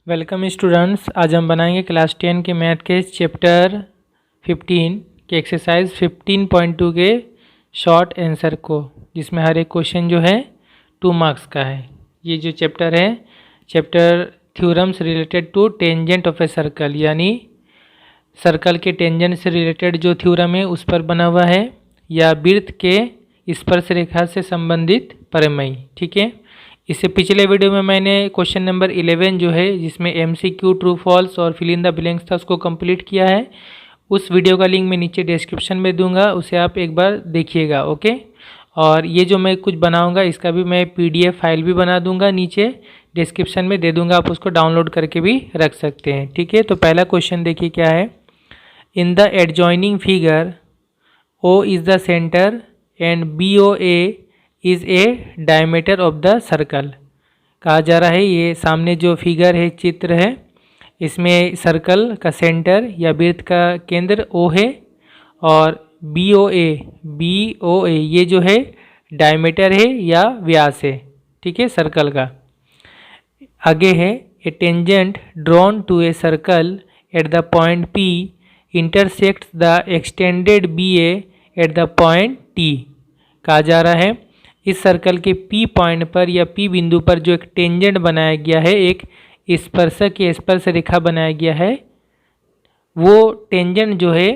Welcome students. आज हम बनाएंगे क्लास 10 के मैथ के चैप्टर 15 के एक्सरसाइज 15.2 के शॉर्ट आंसर को, जिसमें हर एक क्वेश्चन जो है 2 मार्क्स का है। ये जो चैप्टर है, chapter theorems related to tangent of a circle, यानी सर्कल के टेंजेंट से रिलेटेड जो थ्योरम है उस पर बना हुआ है, या वृत्त के स्पर्श रेखा से संबंधित प्रमेय। ठीक है, इससे पिछले वीडियो में मैंने क्वेश्चन नंबर 11 जो है, जिसमें MCQ ट्रू फॉल्स और फिल इन द ब्लैंक्स था, उसको कंप्लीट किया है। उस वीडियो का लिंक मैं नीचे डिस्क्रिप्शन में दूंगा, उसे आप एक बार देखिएगा। ओके, और ये जो मैं कुछ बनाऊंगा इसका भी मैं PDF फाइल भी बना दूंगा, नीचे डिस्क्रिप्शन में दे दूंगा, आप उसको डाउनलोड करके भी रख सकते हैं। ठीक है, तो पहला क्वेश्चन देखिए क्या है। In the adjoining figure O is the centre and BOA is a diameter of the circle. कहा जा रहा है ये सामने जो फिगर है, चित्र है, इसमें सर्कल का सेंटर या वृत्त का केंद्र O है, और BOA ये जो है डायमीटर है या व्यास है। ठीक है, सर्कल का। आगे है a tangent drawn to a circle at the point P intersects the extended BA at the point T। कहा जा रहा है इस सर्कल के P पॉइंट पर या P बिंदु पर जो एक टेंजेंट बनाया गया है, एक स्पर्शक या स्पर्श रेखा बनाया गया है, वो टेंजेंट जो है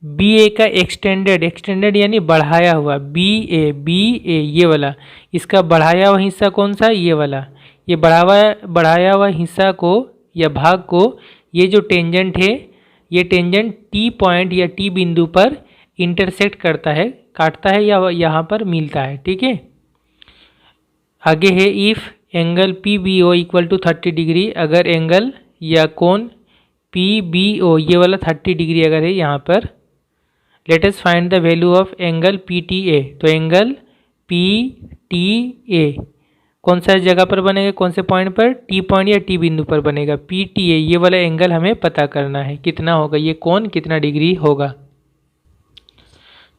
BA का एक्सटेंडेड यानी बढ़ाया हुआ, BA ये वाला, इसका बढ़ाया हुआ हिस्सा कौन सा, ये वाला, ये बढ़ाया हुआ हिस्सा को या भाग को, ये जो टेंजेंट है, ये टेंजेंट T पॉइंट या T बिंदु पर इंटरसेक्ट करता है, काटता है या यहाँ पर मिलता है। ठीक है, आगे है if angle PBO equal to 30 degree, अगर एंगल या कोण PBO ये वाला 30 डिग्री अगर है यहाँ पर, late us find the value of angle PTA। तो एंगल PTA कौन सा जगह पर बनेगा, कौन से पॉइंट पर, T पॉइंट या T बिंदु पर बनेगा। PTA ये वाला एंगल हमें पता करना है, कितना होगा, ये कोण कितना डिग्री होगा।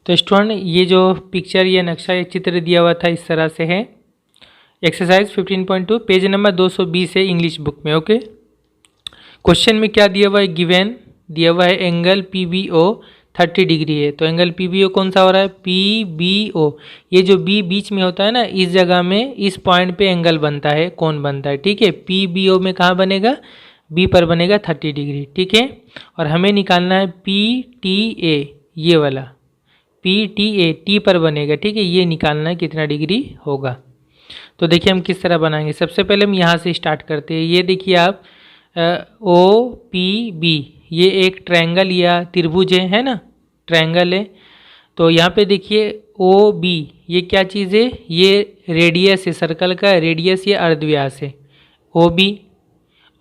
तो स्टूडेंट ये जो पिक्चर, ये नक्शा, ये चित्र दिया हुआ था, इस तरह से है। एक्सरसाइज 15.2 पेज नंबर 220 है इंग्लिश बुक में। ओके, क्वेश्चन में क्या दिया हुआ है, गिवन दिया हुआ है एंगल PBO 30 डिग्री है। तो एंगल PBO कौन सा हो रहा है, PBO, ये जो B बीच में होता है ना, इस जगह में, इस पॉइंट पे एंगल बनता है, कोण बनता है। ठीक है, PBO में कहाँ बनेगा, B पर बनेगा 30 डिग्री। ठीक है, और हमें निकालना है PTA, ये वाला PTA T पर बनेगा। ठीक है, ये निकालना है कितना डिग्री होगा। तो देखिए हम किस तरह बनाएंगे। सबसे पहले हम यहाँ से स्टार्ट करते हैं। ये देखिए आप, OPB ये एक ट्रायंगल या त्रिभुज है ना, ट्रायंगल है। तो यहाँ पे देखिए OB ये क्या चीज़ है, ये रेडियस है, सर्कल का रेडियस या अर्धव्यास है OB,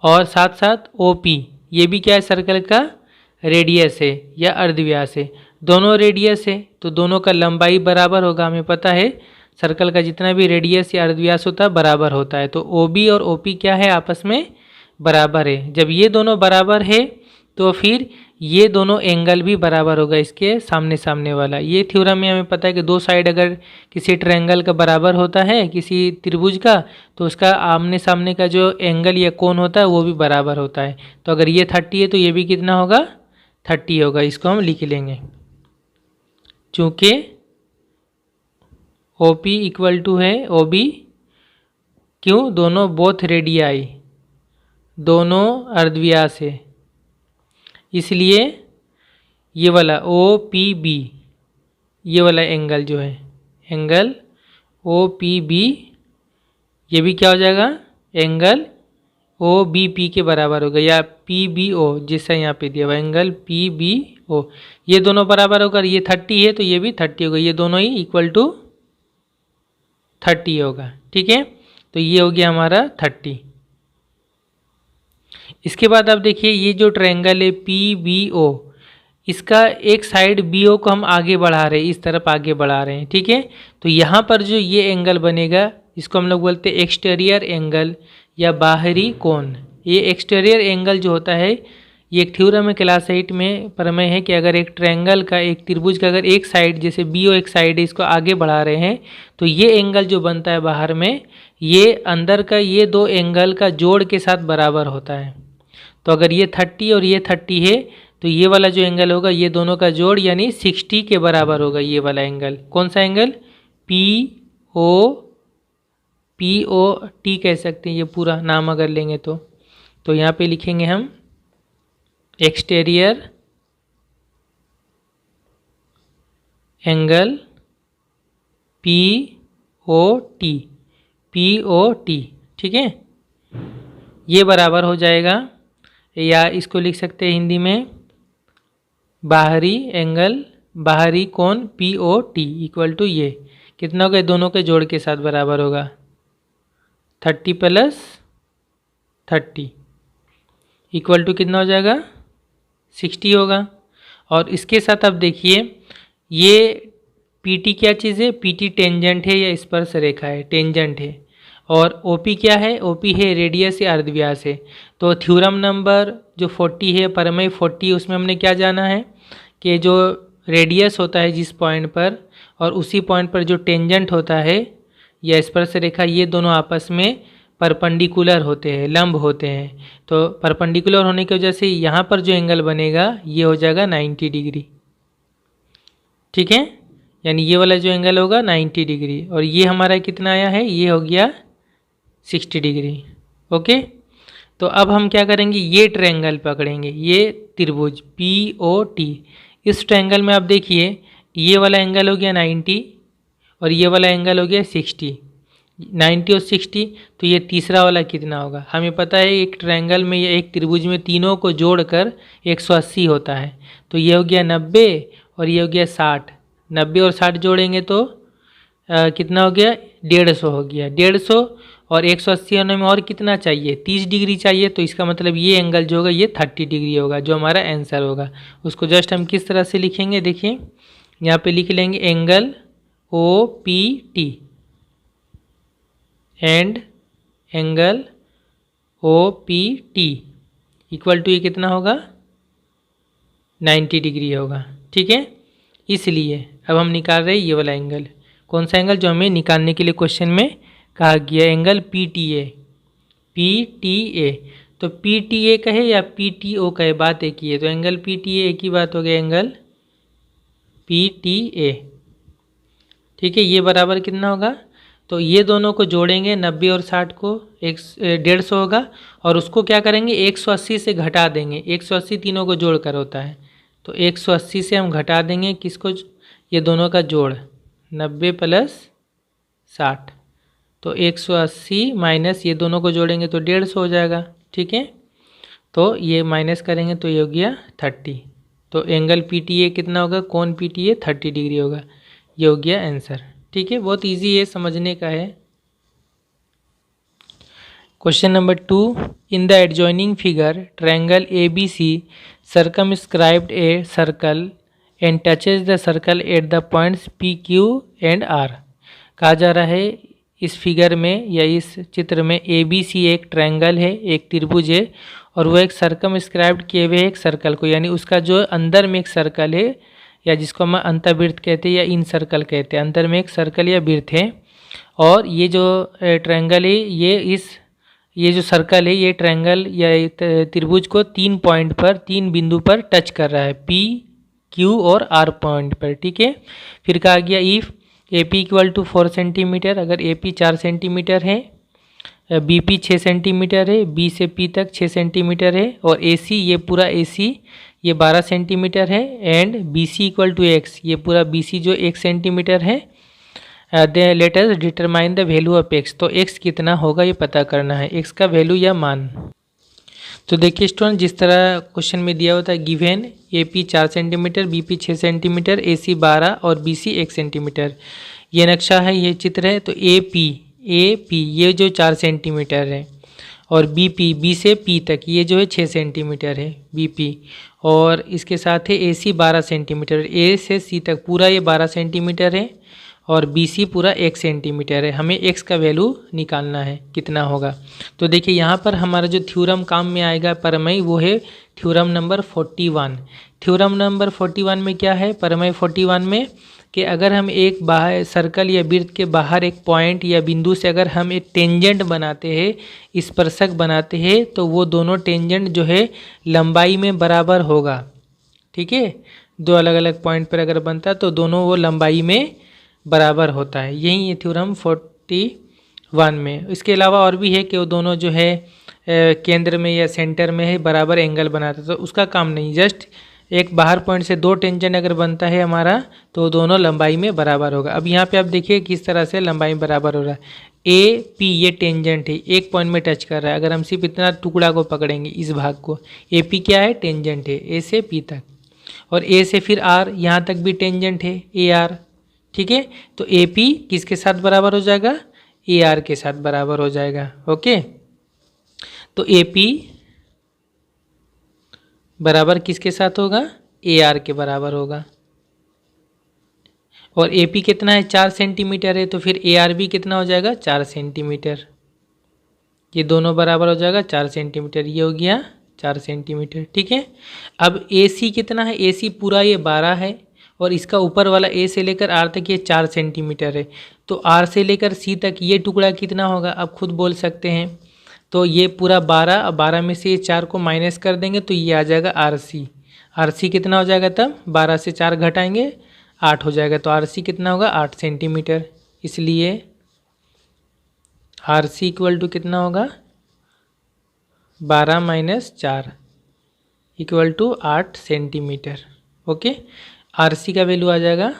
और साथ साथ OP ये भी क्या है, सर्कल का रेडियस है या अर्धव्यास है। दोनों रेडियस है तो दोनों का लंबाई बराबर होगा। हमें पता है सर्कल का जितना भी रेडियस या अर्धव्यास होता है बराबर होता है। तो OB और OP क्या है, आपस में बराबर है। जब ये दोनों बराबर है तो फिर ये दोनों एंगल भी बराबर होगा, इसके सामने सामने वाला। ये थ्योरम में हमें पता है कि दो साइड अगर किसी ट्रायंगल का बराबर होता है, किसी त्रिभुज का, तो उसका आमने सामने का जो एंगल या कोण होता है वो भी बराबर होता है। तो अगर ये 30 है तो ये भी कितना होगा, 30 होगा। इसको हम लिख लेंगे, चूँकि OP इक्वल टू है OB, क्यों, दोनों बोथ रेडियाई, दोनों अर्धव्यास है, इसलिए ये वाला OPB ये वाला एंगल जो है, एंगल OPB ये भी क्या हो जाएगा, एंगल OBP के बराबर होगा, या PBO जैसा यहाँ पे दिया हुआ एंगल PBO, ये दोनों बराबर होगा। ये 30 है तो ये भी 30 होगा, ये दोनों ही इक्वल टू 30 होगा। ठीक है, तो ये हो गया हमारा 30। इसके बाद आप देखिए ये जो ट्रायंगल है PBO, इसका एक साइड BO को हम आगे बढ़ा रहे हैं, इस तरफ आगे बढ़ा रहे हैं। ठीक है, तो यहाँ पर जो ये एंगल बनेगा, इसको हम लोग बोलते हैं एक्सटीरियर एंगल या बाहरी कोण। ये एक्सटीरियर एंगल जो होता है, ये एक थ्योरम है क्लास 8 में प्रमेय है कि अगर एक ट्रायंगल का, एक त्रिभुज का अगर एक साइड, जैसे BO एक साइड है, इसको आगे बढ़ा रहे हैं, तो ये एंगल जो बनता है बाहर में, ये अंदर का ये दो एंगल का जोड़ के साथ बराबर होता है। तो अगर ये 30 और ये 30 है तो ये वाला जो एंगल होगा ये दोनों का जोड़ यानी 60 के बराबर होगा ये वाला एंगल। कौन सा एंगल? POT कह सकते हैं, ये पूरा नाम अगर लेंगे तो यहाँ पे लिखेंगे हम एक्सटीरियर एंगल POT, ठीक है। ये बराबर हो जाएगा, या इसको लिख सकते हैं हिंदी में बाहरी कोण POT इक्वल टू ये कितना होगा, दोनों के जोड़ के साथ बराबर होगा 30 + 30 इक्वल टू कितना हो जाएगा 60 होगा। और इसके साथ अब देखिए ये PT क्या चीज़ है? PT टेंजेंट है या स्पर्श रेखा है, टेंजेंट है। और OP क्या है? OP है रेडियस या अर्धव्यास है। तो थ्योरम नंबर जो 40 है, परमेय 40, उसमें हमने क्या जाना है कि जो रेडियस होता है जिस पॉइंट पर और उसी पॉइंट पर जो टेंजेंट होता है या स्पर्श रेखा, ये दोनों आपस में परपेंडिकुलर होते हैं, लंब होते हैं। तो परपेंडिकुलर होने की वजह से यहाँ पर जो एंगल बनेगा ये हो जाएगा 90 डिग्री, ठीक है। यानी ये वाला जो एंगल होगा 90 डिग्री और ये हमारा कितना आया है, ये हो गया 60 डिग्री। ओके, तो अब हम क्या करेंगे, ये ट्रायंगल पकड़ेंगे, ये त्रिभुज POT। इस ट्रायंगल में आप देखिए ये वाला एंगल हो गया 90 और ये वाला एंगल हो गया 60, 90 और 60। तो ये तीसरा वाला कितना होगा? हमें पता है एक ट्रायंगल में या एक त्रिभुज में तीनों को जोड़कर 180 होता है। तो ये हो गया 90 और ये हो गया 60। 90 और 60 जोड़ेंगे तो कितना हो गया? 150 हो गया। 150 और 180 होने में और कितना चाहिए? 30 डिग्री चाहिए। तो इसका मतलब ये एंगल जो होगा ये 30 डिग्री होगा, जो हमारा आंसर होगा। उसको जस्ट हम किस तरह से लिखेंगे, देखिए यहाँ पे लिख लेंगे angle OPT and angle OPT equal to ये कितना होगा? 90 डिग्री होगा, ठीक है। इसलिए अब हम निकाल रहे हैं ये वाला एंगल। कौन सा एंगल? जो हमें निकालने के लिए क्वेश्चन में कहा गया, एंगल PTA। तो PTA कहे या PTO कहे, बात एक ही है। तो एंगल PTA एक ही बात हो गया, एंगल PTA, ठीक है। ये बराबर कितना होगा? तो ये दोनों को जोड़ेंगे 90 और 60 को 150 होगा और उसको क्या करेंगे 180 से घटा देंगे। 180 तीनों को जोड़ कर होता है, तो 180 से हम घटा देंगे किसको? ये दोनों का जोड़ 90 + 60। तो 180 माइनस ये दोनों को जोड़ेंगे तो 150 हो जाएगा, ठीक है। तो ये माइनस करेंगे तो ये हो गया 30। तो एंगल PTA कितना होगा? कोण PTA 30 डिग्री होगा। ये हो गया आंसर, ठीक है। बहुत इजी है, समझने का है। Question number 2, in the adjoining figure triangle ABC circumscribed a circle and touches the circle at the points P, Q and R। कहा जा रहा है इस फिगर में या इस चित्र में ABC एक ट्रायंगल है, एक त्रिभुज है और वो एक सर्कमस्क्राइब्ड किए हुए एक सर्कल को, यानी उसका जो अंदर में एक सर्कल है या जिसको हम अंतर्वृत्त कहते हैं या इन सर्कल कहते हैं, अंदर में एक सर्कल या वृत्त है। और ये जो ट्रायंगल है ये जो सर्कल है ये ट्रायंगल या त्रिभुज को 3 पॉइंट पर, 3 बिंदु पर टच कर रहा है, P, Q और R पॉइंट पर, ठीक है। फिर कहा गया if AP equal to 4 centimetre, अगर AP 4 सेंटीमीटर है, BP 6 सेंटीमीटर है, B से P तक 6 सेंटीमीटर है और AC ये पूरा AC ये 12 सेंटीमीटर है and BC equal to X, ये पूरा BC जो 1 सेंटीमीटर है। Let us determine the value of X। तो X कितना होगा ये पता करना है, X का वैल्यू या मान। तो देखिए स्टूडेंट, जिस तरह क्वेश्चन में दिया होता है given AP 4 centimetre, BP 6 centimetre, AC 12 और BC 1 सेंटीमीटर, ये नक्शा है, ये चित्र है। तो AP ये जो 4 सेंटीमीटर है और BP B से P तक ये जो है 6 सेंटीमीटर है BP, और इसके साथ है AC 12 सेंटीमीटर, A से C तक पूरा ये 12 सेंटीमीटर है और BC पूरा 1 सेंटीमीटर है। हमें X का वैल्यू निकालना है कितना होगा। तो देखिए यहाँ पर हमारा जो थ्योरम काम में आएगा परमेय, वो है थ्योरम नंबर 41 थ्योरम नंबर 41 में क्या है, प्रमेय 41 में कि अगर हम एक बाहर सर्कल या वृत्त के बाहर एक पॉइंट या बिंदु से अगर हम एक टेंजेंट बनाते हैं, स्पर्शक बनाते हैं, तो वो दोनों टेंजेंट जो है लंबाई में बराबर होगा। ठीक है, दो अलग अलग पॉइंट पर अगर बनता है तो दोनों वो लंबाई में बराबर होता है। यही ये थ्योरम 41 में। इसके अलावा और भी है कि वो दोनों जो है केंद्र में या सेंटर में है बराबर एंगल बनाते, तो उसका काम नहीं, जस्ट एक बाहर पॉइंट से दो टेंजेंट अगर बनता है हमारा तो दोनों लंबाई में बराबर होगा। अब यहाँ पे आप देखिए किस तरह से लंबाई में बराबर हो रहा है। ए पी ये टेंजेंट है, एक पॉइंट में टच कर रहा है। अगर हम सिर्फ इतना टुकड़ा को पकड़ेंगे, इस भाग को, ए पी क्या है, टेंजेंट है ए से पी तक, और ए से फिर आर, यहाँ तक भी टेंजेंट है ए आर। ठीक है, तो ए पी किसके साथ बराबर हो जाएगा, ए आर के साथ बराबर हो जाएगा। ओके, तो ए पी बराबर किसके साथ होगा, ए आर के बराबर होगा। और ए पी कितना है, 4 सेंटीमीटर है, तो फिर ए आर भी कितना हो जाएगा, 4 सेंटीमीटर। ये दोनों बराबर हो जाएगा 4 सेंटीमीटर, ये हो गया 4 सेंटीमीटर। ठीक है, अब ए सी कितना है, ए सी पूरा ये 12 है, और इसका ऊपर वाला ए से लेकर आर तक ये 4 सेंटीमीटर है। तो आर से लेकर सी तक ये टुकड़ा कितना होगा, आप खुद बोल सकते हैं। तो ये पूरा 12, 12 में से ये 4 को माइनस कर देंगे तो ये आ जाएगा आर सी। आर सी कितना हो जाएगा तब, 12 से 4 घटाएंगे 8 हो जाएगा, तो आर सी कितना होगा, 8 सेंटीमीटर। इसलिए आर सी इक्वल टू कितना होगा, 12 minus 4 equal to 8 centimetre. Okay, R C का वैल्यू आ जाएगा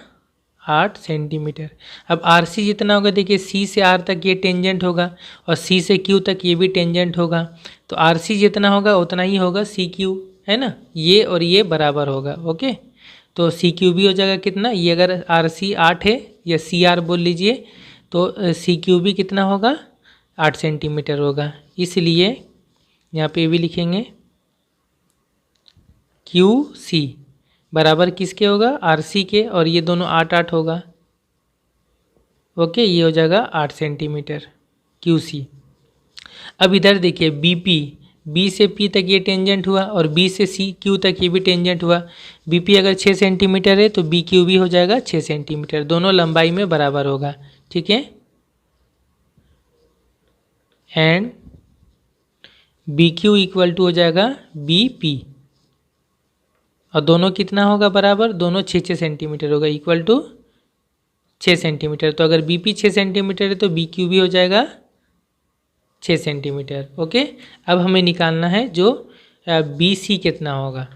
8 सेंटीमीटर। अब आर सी जितना होगा, देखिए सी से आर तक ये टेंजेंट होगा और सी से क्यू तक ये भी टेंजेंट होगा, तो आर सी जितना होगा उतना ही होगा सी क्यू, है ना, ये और ये बराबर होगा। ओके, तो सी क्यू भी हो जाएगा कितना, ये अगर आर सी 8 है या सी आर बोल लीजिए, तो सी क्यू भी कितना होगा, 8 सेंटीमीटर होगा। इसलिए यहाँ पे भी लिखेंगे क्यू सी बराबर किसके होगा, आर सी के, और ये दोनों 8 8 होगा। ओके, ये हो जाएगा 8 सेंटीमीटर क्यू सी। अब इधर देखिए बी पी, बी से पी तक ये टेंजेंट हुआ और बी से सी क्यू तक ये भी टेंजेंट हुआ। बी पी अगर 6 सेंटीमीटर है तो बी क्यू भी हो जाएगा 6 सेंटीमीटर, दोनों लंबाई में बराबर होगा। ठीक है, and B Q equal to हो जाएगा बी पी, और दोनों कितना होगा बराबर, दोनों 6 सेंटीमीटर होगा, इक्वल टू 6 सेंटीमीटर। तो अगर बी पी 6 सेंटीमीटर है तो बी क्यू भी हो जाएगा 6 सेंटीमीटर। ओके, अब हमें निकालना है जो बी सी कितना होगा।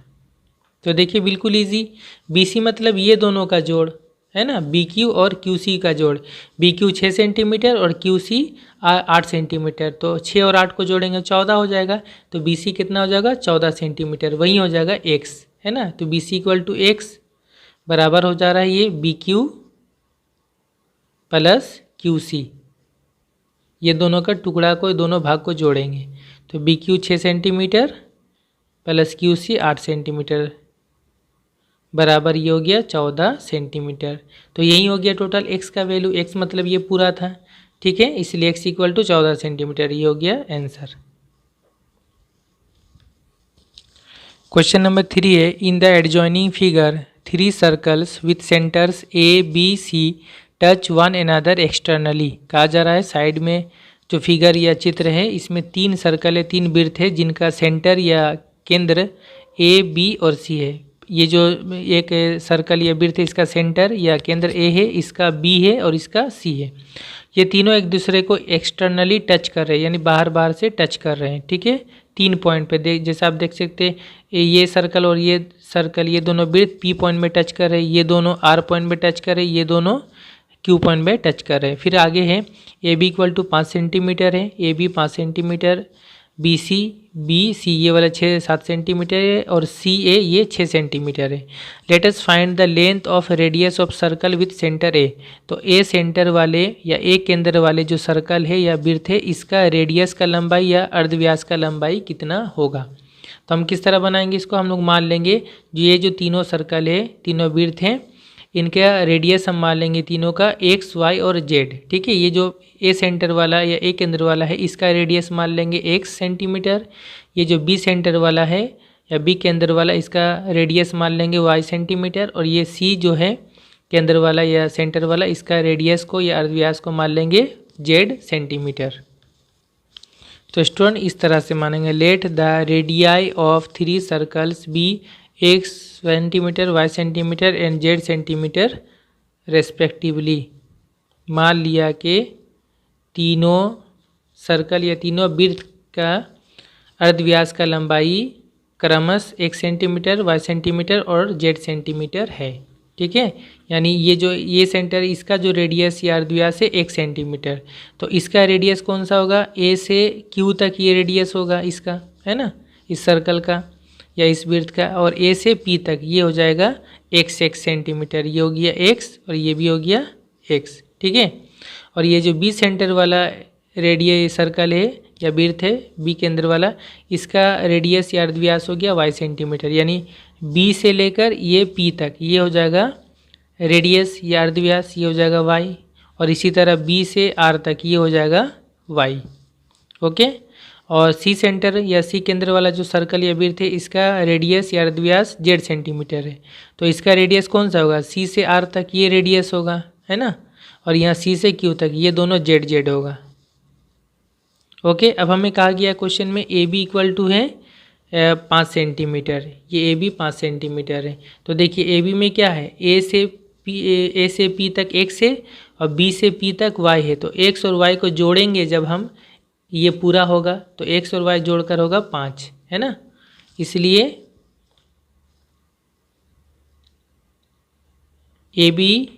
तो देखिए बिल्कुल इजी, बी सी मतलब ये दोनों का जोड़ है ना, बी क्यू और क्यू सी का जोड़। बी क्यू 6 सेंटीमीटर और क्यू सी 8 सेंटीमीटर, तो 6 और 8 को जोड़ेंगे 14 हो जाएगा। तो बी सी कितना हो जाएगा, 14 सेंटीमीटर, वही हो जाएगा एक्स, है ना। तो B C equal to X बराबर हो जा रहा है ये B Q plus Q C, ये दोनों का टुकड़ा को, दोनों भाग को जोड़ेंगे, तो B Q 6 centimetre plus Q C 8 centimetre बराबर ये हो गया 14 सेंटीमीटर। तो यही हो गया टोटल एक्स का वैल्यू, एक्स मतलब ये पूरा था। ठीक है, इसलिए एक्स इक्वल टू 14 सेंटीमीटर, ये हो गया आंसर। क्वेश्चन नंबर 3 है, in the adjoining figure 3 circles with centres A B C touch one another externally. कहा जा रहा है साइड में जो फिगर या चित्र है इसमें 3 सर्कल है, 3 वृत्त है जिनका सेंटर या केंद्र ए बी और सी है। ये जो एक सर्कल या वृत्त है इसका सेंटर या केंद्र ए है, इसका बी है और इसका सी है। ये तीनों एक दूसरे को एक्सटर्नली टच कर रहे हैं, यानी बाहर बाहर से टच कर रहे हैं। ठीक है, 3 पॉइंट पे देख, जैसे आप देख सकते हैं ये सर्कल और ये सर्कल, ये दोनों वृत्त पी पॉइंट में टच कर रहे हैं, ये दोनों आर पॉइंट में टच कर रहे हैं, ये दोनों क्यू पॉइंट में टच कर रहे हैं। फिर आगे है A B equal to 5 centimetre है, A B 5 centimetre, B C ये वाला 6-7 सेंटीमीटर है, और सी ए ये 6 सेंटीमीटर है। Let us find the length of radius of circle with centre A. तो ए सेंटर वाले या ए केंद्र वाले जो सर्कल है या वृत्त है, इसका रेडियस का लंबाई या अर्धव्यास का लंबाई कितना होगा। तो हम किस तरह बनाएंगे इसको, हम लोग मान लेंगे जो ये जो तीनों सर्कल है, तीनों वृत्त हैं, इनका रेडियस हम मान लेंगे तीनों का एक्स वाई और जेड। ठीक है, ये जो ए सेंटर वाला या ए केंद्र वाला है इसका रेडियस मान लेंगे x सेंटीमीटर, ये जो बी सेंटर वाला है या बी केंद्र वाला, इसका रेडियस मान लेंगे y सेंटीमीटर, और ये सी जो है केंद्र वाला या सेंटर वाला, इसका रेडियस को या अर्धव्यास को मान लेंगे z सेंटीमीटर। तो स्टूडेंट इस तरह से मानेंगे, let the radii of 3 circles be x centimetre, y centimetre and z centimetre respectively. मान लिया कि तीनों सर्कल या तीनों वृत्त का अर्धव्यास का लंबाई क्रमशः 1 सेंटीमीटर, y सेंटीमीटर और z सेंटीमीटर है। ठीक है, यानी ये जो ये सेंटर, इसका जो रेडियस या अर्धव्यास है 1 सेंटीमीटर, तो इसका रेडियस कौन सा होगा, ए से क्यू तक ये रेडियस होगा इसका, है ना, इस सर्कल का या इस वृत्त का, और ए से पी तक ये हो जाएगा x सेंटीमीटर, ये हो गया x और ये भी हो गया x। ठीक है, और ये जो बी सेंटर वाला रेडियस सर्कल है या वृत्त है बी केंद्र वाला, इसका रेडियस या अर्धव्यास हो गया y सेंटीमीटर, यानी बी से लेकर ये पी तक ये हो जाएगा रेडियस या अर्धव्यास, ये हो जाएगा y, और इसी तरह बी से आर तक ये हो जाएगा y। ओके, और सी सेंटर या सी केंद्र वाला जो सर्कल या वृत्त है, इसका रेडियस या अर्धव्यास z सेंटीमीटर है, तो इसका रेडियस कौन सा होगा, सी से आर तक ये रेडियस होगा, है ना, और यहाँ सी से क्यू तक ये दोनों z होगा। ओके, अब हमें कहा गया क्वेश्चन में ए बी इक्वल टू है 5 सेंटीमीटर, ये ए बी 5 सेंटीमीटर है। तो देखिए ए बी में क्या है, ए से पी तक x है और बी से पी तक y है, तो x और y को जोड़ेंगे जब हम, ये पूरा होगा तो x और y जोड़कर होगा 5, है ना, इसलिए ए बी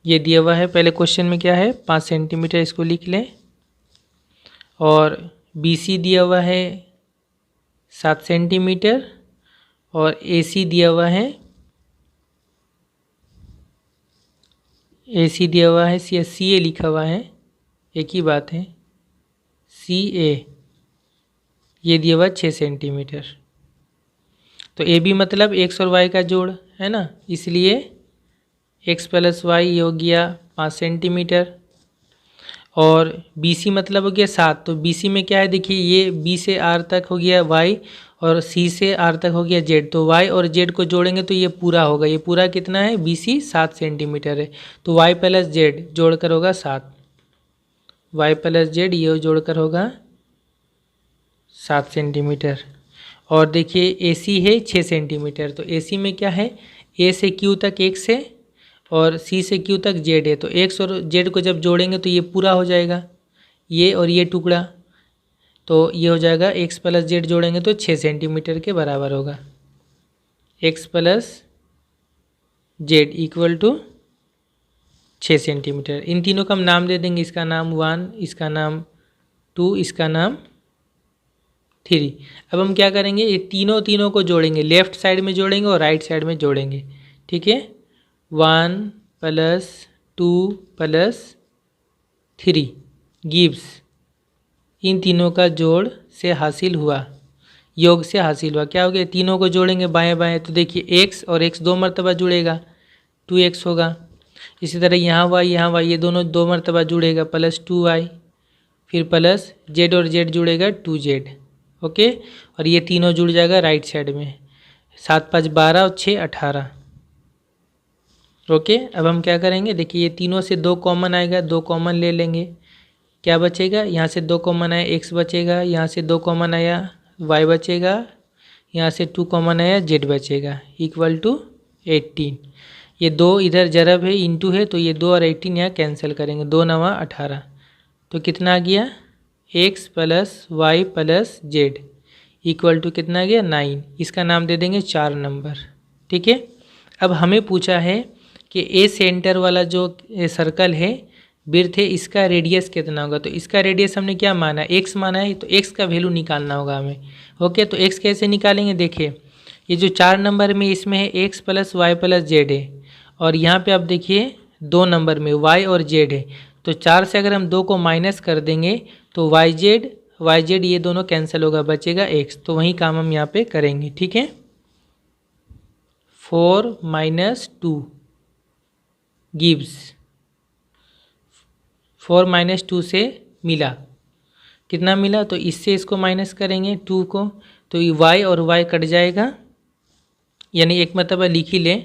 ये दिया हुआ है, पहले क्वेश्चन में क्या है 5 सेंटीमीटर, इसको लिख लें, और बी सी दिया हुआ है 7 सेंटीमीटर, और ए सी दिया हुआ है, ए सी दिया हुआ है, सी ए लिखा हुआ है, एक ही बात है, सी ए ये दिया हुआ 6 सेंटीमीटर। तो ए बी मतलब x और y का जोड़, है ना, इसलिए x प्लस वाई ये हो गया 5 सेंटीमीटर, और बी सी मतलब हो गया 7, तो बी सी में क्या है, देखिए ये बी से आर तक हो गया y और सी से आर तक हो गया z, तो y और z को जोड़ेंगे तो ये पूरा होगा, ये पूरा कितना है, बी सी 7 सेंटीमीटर है, तो y प्लस z जोड़कर होगा 7, y प्लस z ये जोड़कर होगा 7 सेंटीमीटर। और देखिए ए सी है 6 सेंटीमीटर, तो ए सी में क्या है, ए से क्यू तक x है और सी से क्यू तक z है, तो x और z को जब जोड़ेंगे तो ये पूरा हो जाएगा, ये और ये टुकड़ा, तो ये हो जाएगा x प्लस z जोड़ेंगे तो 6 सेंटीमीटर के बराबर होगा, x plus z equal to 6 centimetre. इन तीनों का हम नाम दे देंगे, इसका नाम 1, इसका नाम 2, इसका नाम 3। अब हम क्या करेंगे, ये तीनों को जोड़ेंगे, लेफ़्ट साइड में जोड़ेंगे और राइट साइड में जोड़ेंगे। ठीक है, 1 प्लस 2 प्लस 3 गिव्स, इन तीनों का जोड़ से हासिल हुआ, योग से हासिल हुआ, क्या हो गया, तीनों को जोड़ेंगे बाएं बाएं, तो देखिए x और x 2 मरतबा जुड़ेगा 2x होगा, इसी तरह यहाँ y ये दोनों 2 मरतबा जुड़ेगा प्लस 2y, फिर प्लस z और z जुड़ेगा 2z। ओके, और ये तीनों जुड़ जाएगा राइट साइड में, 7 5 12 और 6 18। ओके, अब हम क्या करेंगे, देखिए ये तीनों से 2 कॉमन आएगा, 2 कॉमन ले लेंगे, क्या बचेगा, यहाँ से 2 कॉमन आया x बचेगा, यहाँ से 2 कॉमन आया y बचेगा, यहाँ से 2 कॉमन आया z बचेगा, इक्वल टू 18। ये 2 इधर जरब है, इंटू है, तो ये 2 और 18 यहाँ कैंसिल करेंगे, 2 9 18, तो कितना आ गया, x plus Y plus Z equal to कितना आ गया 9। इसका नाम दे देंगे 4 नंबर। ठीक है, अब हमें पूछा है कि ए सेंटर वाला जो सर्कल है वृत्त है, इसका रेडियस कितना होगा, तो इसका रेडियस हमने क्या माना है, x माना है, तो x का वैल्यू निकालना होगा हमें। ओके, तो x कैसे निकालेंगे, देखिए ये जो 4 नंबर में इसमें है x plus Y plus Z है, और यहाँ पे आप देखिए 2 नंबर में y और z है, तो 4 से अगर हम 2 को माइनस कर देंगे तो वाई जेड ये दोनों कैंसिल होगा, बचेगा x, तो वही काम हम यहाँ पे करेंगे। ठीक है, 4 माइनस 2 गिव्स, 4 माइनस 2 से मिला, कितना मिला, तो इससे इसको माइनस करेंगे 2 को, तो ये y और y कट जाएगा, यानी एक मतलब लिख ही लें,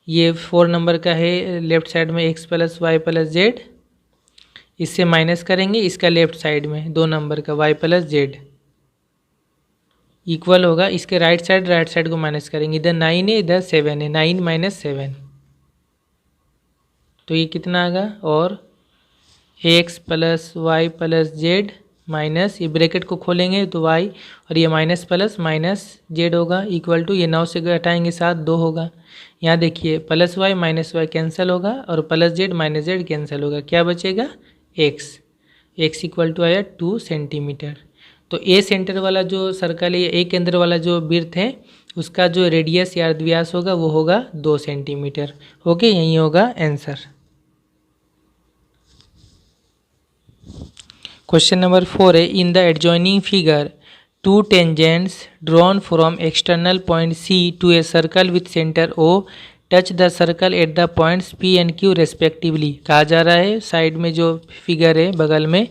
ये 4 नंबर का है, लेफ्ट साइड में x plus Y plus Z, इससे माइनस करेंगे इसका लेफ्ट साइड में 2 नंबर का y प्लस जेड इक्वल होगा, इसके राइट साइड को माइनस करेंगे, इधर 9 है इधर 7 है, 9 माइनस 7, तो ये कितना आएगा, और x plus Y plus Z minus, ये ब्रैकेट को खोलेंगे तो y और ये माइनस प्लस माइनस जेड होगा, इक्वल टू ये 9 से हटाएंगे 7, 2 होगा। यहाँ देखिए plus Y minus Y cancel होगा और plus Z minus Z cancel होगा, क्या बचेगा x इक्वल टू आया 2 सेंटीमीटर। तो ए सेंटर वाला जो सर्कल है, ए केंद्र वाला जो वृत्त है, उसका जो रेडियस या अर्धव्यास होगा वो होगा 2 सेंटीमीटर। ओके, यही होगा आंसर। क्वेश्चन नंबर 4 है, in the adjoining figure 2 tangents drawn from external point C to a circle with centre O touch the circle at the points P and Q respectively. कहा जा रहा है side में जो figure है, बगल में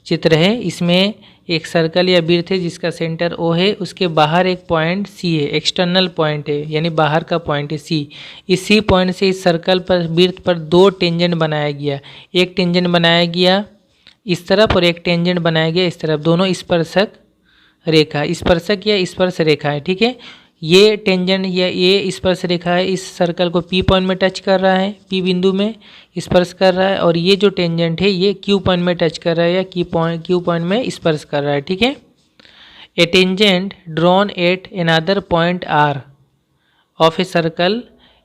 चित्र है, इसमें एक सर्कल या वृत्त है जिसका सेंटर ओ है, उसके बाहर एक पॉइंट सी है, एक्सटर्नल पॉइंट है यानी बाहर का पॉइंट है सी। इस सी पॉइंट से इस सर्कल पर, वृत्त पर 2 टेंजेंट बनाया गया, एक टेंजेंट बनाया गया इस तरफ और एक टेंजेंट बनाया गया इस तरफ, दोनों स्पर्शक रेखा, स्पर्शक या स्पर्श रेखा है। ठीक है, ये टेंजेंट या ये स्पर्श रेखा है, इस सर्कल को पी पॉइंट में टच कर रहा है, पी बिंदु में स्पर्श कर रहा है, और ये जो टेंजेंट है ये क्यू पॉइंट में टच कर रहा है या क्यू पॉइंट में स्पर्श कर रहा है। ठीक है, a tangent drawn at another point R of a circle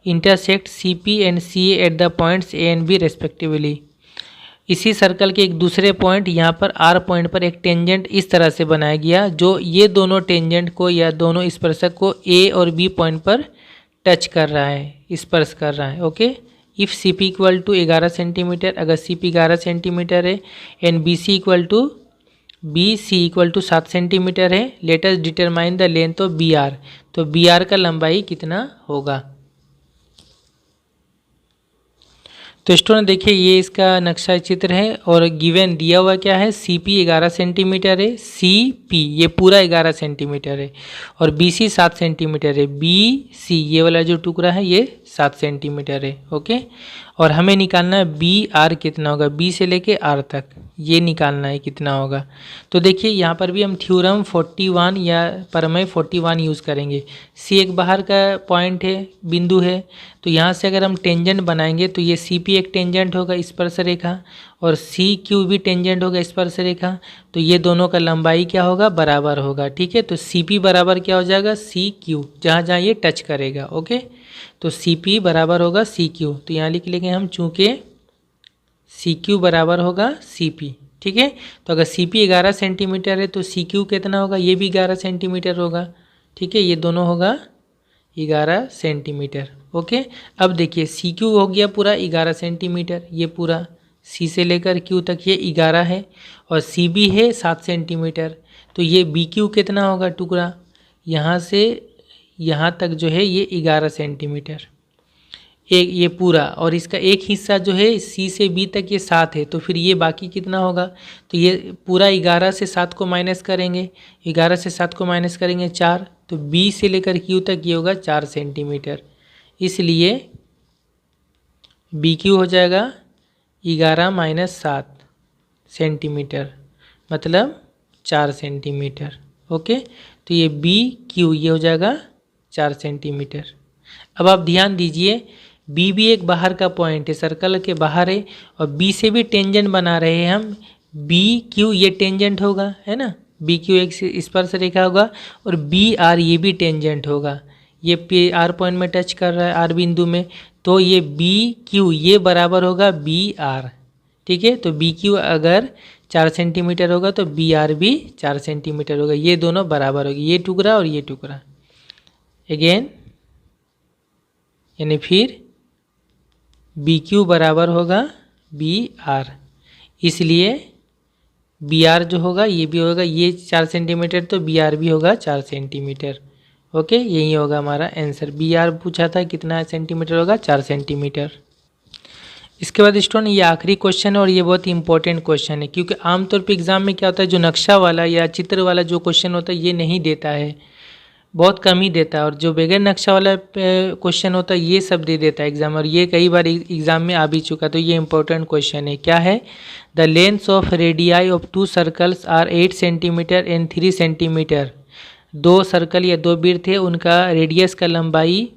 intersect C P and C at the points A and B respectively. इसी सर्कल के एक दूसरे पॉइंट यहाँ पर आर पॉइंट पर एक टेंजेंट इस तरह से बनाया गया जो ये दोनों टेंजेंट को या दोनों स्पर्शक को ए और बी पॉइंट पर टच कर रहा है, स्पर्श कर रहा है। Okay, if C P equal to 11 centimetre, अगर सी पी 11 सेंटीमीटर है, and B C equal to 7 centimetre है, let us determine the length of B R. तो बी आर का लंबाई कितना होगा। तो स्टूडेंट देखिए, ये इसका नक्शा चित्र है और गिवन दिया हुआ क्या है, सी पी 11 सेंटीमीटर है, सी पी ये पूरा 11 सेंटीमीटर है, और बी सी 7 सेंटीमीटर है, बी सी ये वाला जो टुकड़ा है ये 7 सेंटीमीटर है। ओके, और हमें निकालना है बी आर कितना होगा, बी से लेके आर तक ये निकालना है कितना होगा। तो देखिए यहाँ पर भी हम थ्योरम 41 या प्रमेय 41 यूज़ करेंगे। सी एक बाहर का पॉइंट है, बिंदु है, तो यहाँ से अगर हम टेंजेंट बनाएंगे तो ये सी पी एक टेंजेंट होगा स्पर्श रेखा, और सी क्यू भी टेंजेंट होगा स्पर्श रेखा, तो ये दोनों का लंबाई क्या होगा, बराबर होगा। ठीक है, तो सी पी बराबर क्या हो जाएगा, सी क्यू, जहाँ जहाँ ये टच करेगा। ओके, तो सी पी बराबर होगा सी क्यू, तो यहाँ लिख लेंगे हम, चूँकि सी क्यू बराबर होगा सी पी। ठीक है, तो अगर सी पी 11 सेंटीमीटर है तो सी क्यू कितना होगा, ये भी 11 सेंटीमीटर होगा। ठीक है, ये दोनों होगा 11 सेंटीमीटर। ओके, अब देखिए सी क्यू हो गया पूरा 11 सेंटीमीटर, ये पूरा सी से लेकर क्यू तक ये 11 है, और सी बी है 7 सेंटीमीटर, तो ये बी क्यू कितना होगा टुकड़ा, यहाँ से यहाँ तक जो है ये 11 सेंटीमीटर, एक ये पूरा, और इसका एक हिस्सा जो है सी से बी तक ये 7 है, तो फिर ये बाकी कितना होगा, तो ये पूरा 11 से 7 को माइनस करेंगे, 11 से 7 को माइनस करेंगे 4, तो बी से लेकर क्यू तक ये होगा 4 सेंटीमीटर, इसलिए बी क्यू हो जाएगा 11 माइनस 7 सेंटीमीटर, मतलब 4 सेंटीमीटर। ओके, तो ये बी क्यू ये हो जाएगा 4 सेंटीमीटर। अब आप ध्यान दीजिए, बी भी एक बाहर का पॉइंट है, सर्कल के बाहर है, और बी से भी टेंजेंट बना रहे हैं हम, बी क्यू ये टेंजेंट होगा, है ना, बी क्यू एक स्पर्श रेखा होगा, और बी आर ये भी टेंजेंट होगा, ये पी आर पॉइंट में टच कर रहा है आर बिंदु में, तो ये बी क्यू ये बराबर होगा बी आर। ठीक है, तो बी क्यू अगर 4 सेंटीमीटर होगा तो बी आर भी 4 सेंटीमीटर होगा, ये दोनों बराबर होगी, ये टुकड़ा और ये टुकड़ा। अगेन यानी फिर बी क्यू बराबर होगा बी आर, इसलिए बी आर जो होगा ये भी होगा, ये 4 सेंटीमीटर, तो बी आर भी होगा 4 सेंटीमीटर। ओके, यही होगा हमारा आंसर। बी आर पूछा था कितना सेंटीमीटर होगा, 4 सेंटीमीटर। इसके बाद स्टूडेंट ये आखिरी क्वेश्चन है और ये बहुत ही इंपॉर्टेंट क्वेश्चन है, क्योंकि आमतौर पे एग्जाम में क्या होता है, जो नक्शा वाला या चित्र वाला जो क्वेश्चन होता है ये नहीं देता है, बहुत कम ही देता है, और जो बगैर नक्शा वाला क्वेश्चन होता है ये सब दे देता है एग्जाम, और ये कई बार एग्जाम में आ भी चुका। तो ये इंपॉर्टेंट क्वेश्चन है। क्या है? The length of radii of 2 circles are 8 centimetre and 3 centimetre. 2 circle या 2 वृत्त है, उनका रेडियस का लंबाई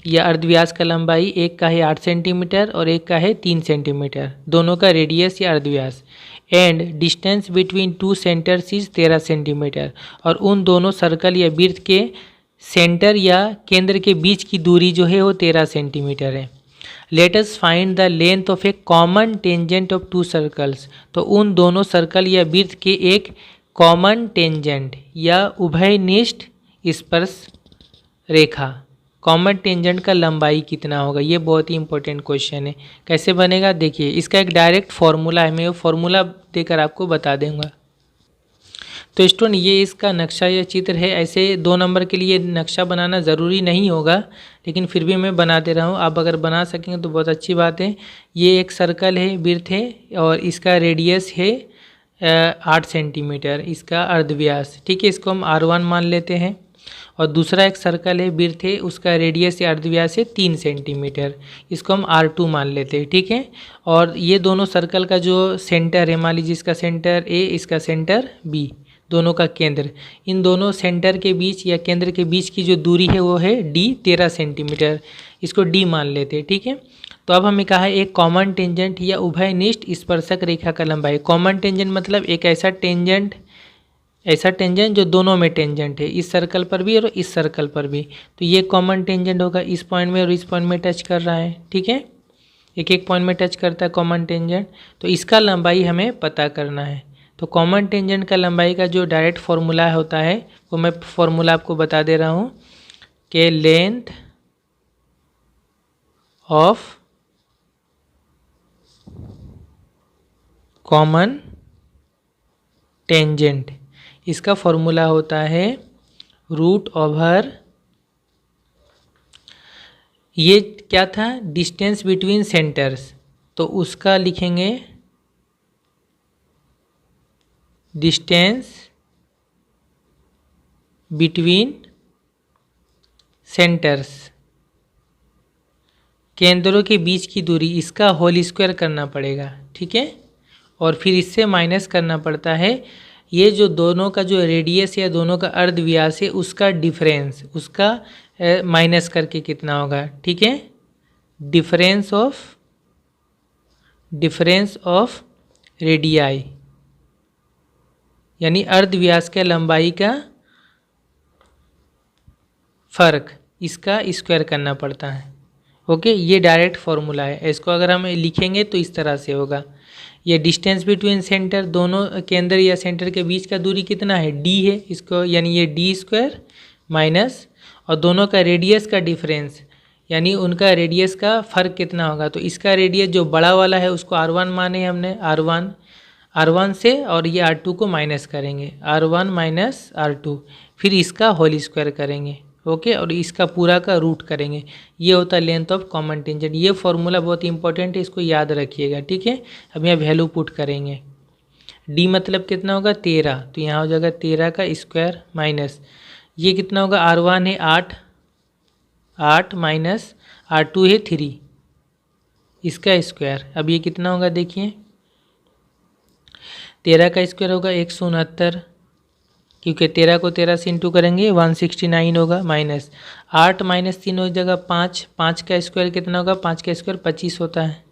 या अर्धव्यास का लंबाई, एक का है 8 सेंटीमीटर और एक का है 3 सेंटीमीटर, दोनों का रेडियस या अर्धव्यास। And distance between 2 centres is 13 centimetre, और उन दोनों सर्कल या वृत्त के सेंटर या केंद्र के बीच की दूरी जो है वो 13 सेंटीमीटर है। Let us find the length of A common tangent of 2 circles. तो उन दोनों सर्कल या वृत्त के एक कॉमन टेंजेंट या उभयनिष्ठ स्पर्श रेखा, कॉमन टेंजेंट का लंबाई कितना होगा, ये बहुत ही इंपॉर्टेंट क्वेश्चन है। कैसे बनेगा देखिए, इसका एक डायरेक्ट फार्मूला है, मैं वो फार्मूला देकर आपको बता दूंगा। तो स्टूडेंट ये इसका नक्शा या चित्र है। ऐसे 2 नंबर के लिए नक्शा बनाना ज़रूरी नहीं होगा, लेकिन फिर भी मैं बना दे रहा हूँ। आप अगर बना सकेंगे तो बहुत अच्छी बात है। ये एक सर्कल है, वृत्त है, और इसका रेडियस है 8 सेंटीमीटर, इसका अर्धव्यास, ठीक है, इसको हम R1 मान लेते हैं। और दूसरा एक सर्कल है, वृत्त है, उसका रेडियस या अर्धव्यास है 3 सेंटीमीटर, इसको हम R2 मान लेते हैं, ठीक है। और ये दोनों सर्कल का जो सेंटर है, मान लीजिए इसका सेंटर A, इसका सेंटर B, दोनों का केंद्र, इन दोनों सेंटर के बीच या केंद्र के बीच की जो दूरी है वो है D 13 सेंटीमीटर, इसको D मान लेते हैं, ठीक है। तो अब हमें कहा है एक कॉमन टेंजेंट या उभयनिष्ठ स्पर्शक रेखा का लंबाई। कॉमन टेंजेंट मतलब एक ऐसा टेंजेंट जो दोनों में टेंजेंट है, इस सर्कल पर भी और इस सर्कल पर भी। तो ये कॉमन टेंजेंट होगा, इस पॉइंट में और इस पॉइंट में टच कर रहा है, ठीक है, एक एक पॉइंट में टच करता है कॉमन टेंजेंट। तो इसका लंबाई हमें पता करना है। तो कॉमन टेंजेंट का लंबाई का जो डायरेक्ट फार्मूला होता है वो मैं फार्मूला आपको बता दे रहा हूँ कि लेंथ ऑफ कॉमन टेंजेंट, इसका फॉर्मूला होता है रूट ओवर, ये क्या था, डिस्टेंस बिटवीन सेंटर्स, तो उसका लिखेंगे डिस्टेंस बिटवीन सेंटर्स, केंद्रों के बीच की दूरी, इसका होल स्क्वायर करना पड़ेगा, ठीक है। और फिर इससे माइनस करना पड़ता है ये जो दोनों का जो रेडियस या दोनों का अर्धव्यास है उसका डिफरेंस, उसका माइनस करके कितना होगा, ठीक है, डिफरेंस ऑफ रेडियाई, यानी अर्धव्यास के लंबाई का फ़र्क, इसका स्क्वायर करना पड़ता है। ओके, ये डायरेक्ट फार्मूला है। इसको अगर हम लिखेंगे तो इस तरह से होगा, ये डिस्टेंस बिटवीन सेंटर, दोनों केंद्र या सेंटर के बीच का दूरी कितना है, D है, इसको यानी ये D स्क्वायर माइनस, और दोनों का रेडियस का डिफरेंस, यानी उनका रेडियस का फ़र्क कितना होगा। तो इसका रेडियस जो बड़ा वाला है उसको R1 माने हमने, R1 से, और ये R2 को माइनस करेंगे, R1 माइनस R2, फिर इसका होल स्क्वायर करेंगे, ओके, और इसका पूरा का रूट करेंगे। ये होता है लेंथ ऑफ कॉमन टेंजेंट। ये फॉर्मूला बहुत इंपॉर्टेंट है, इसको याद रखिएगा, ठीक है। अब यहाँ वैल्यू पुट करेंगे, D मतलब कितना होगा 13, तो यहाँ हो जाएगा 13 का स्क्वायर माइनस, ये कितना होगा, R1 है 8 माइनस R2 है 3, इसका स्क्वायर। अब ये कितना होगा देखिए, 13 का स्क्वायर होगा 169, क्योंकि 13 को 13 से इंटू करेंगे 169 होगा, माइनस 8 माइनस 3 हो जाएगा 5, 5 का स्क्वायर कितना होगा, 5 का स्क्वायर 25 होता है,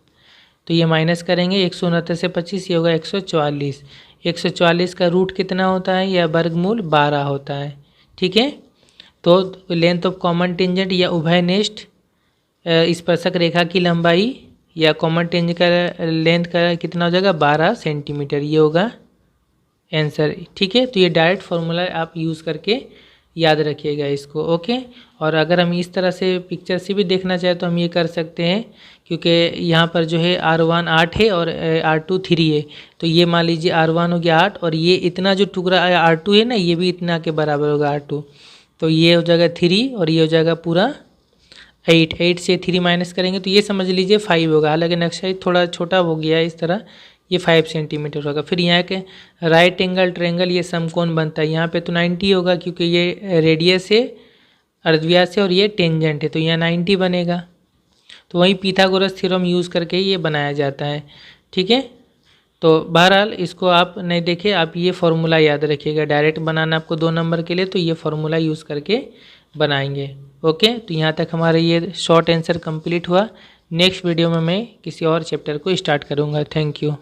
तो ये माइनस करेंगे 169 से 25, ये होगा 144। 144 का रूट कितना होता है, या वर्गमूल 12 होता है, ठीक है। तो लेंथ ऑफ कॉमन टेंजेंट या उभयनिष्ठ स्पर्शक रेखा की लंबाई या कॉमन टेंजेंट का लेंथ का कितना हो जाएगा, 12 सेंटीमीटर, ये होगा आंसर, ठीक है। तो ये डायरेक्ट फार्मूला आप यूज़ करके याद रखिएगा इसको, ओके। और अगर हम इस तरह से पिक्चर से भी देखना चाहें तो हम ये कर सकते हैं, क्योंकि यहाँ पर जो है R1 8 है और R2 3 है, तो ये मान लीजिए R1 हो गया 8, और ये इतना जो टुकड़ा R2 है ना, ये भी इतना के बराबर होगा R2, तो ये हो जाएगा 3 और ये हो जाएगा पूरा 8 से 3 माइनस करेंगे तो ये समझ लीजिए 5 होगा। हालांकि नक्शा थोड़ा छोटा हो गया है इस तरह, ये 5 सेंटीमीटर होगा। फिर यहाँ के राइट एंगल ट्रायंगल ये समकोण बनता है, यहाँ पे तो 90 होगा क्योंकि ये रेडियस है अर्धव्यास है और ये टेंजेंट है, तो यहाँ 90 बनेगा। तो वही पिथागोरस थ्योरम यूज़ करके ये बनाया जाता है। ठीक है, तो बहरहाल इसको आप नहीं देखे, आप ये फार्मूला याद रखिएगा। डायरेक्ट बनाना आपको 2 नंबर के लिए, तो ये फार्मूला यूज़ करके बनाएंगे। ओके, तो यहाँ तक हमारा ये शॉर्ट आंसर कंप्लीट हुआ। नेक्स्ट वीडियो में मैं किसी और चैप्टर को स्टार्ट करूँगा। Thank you.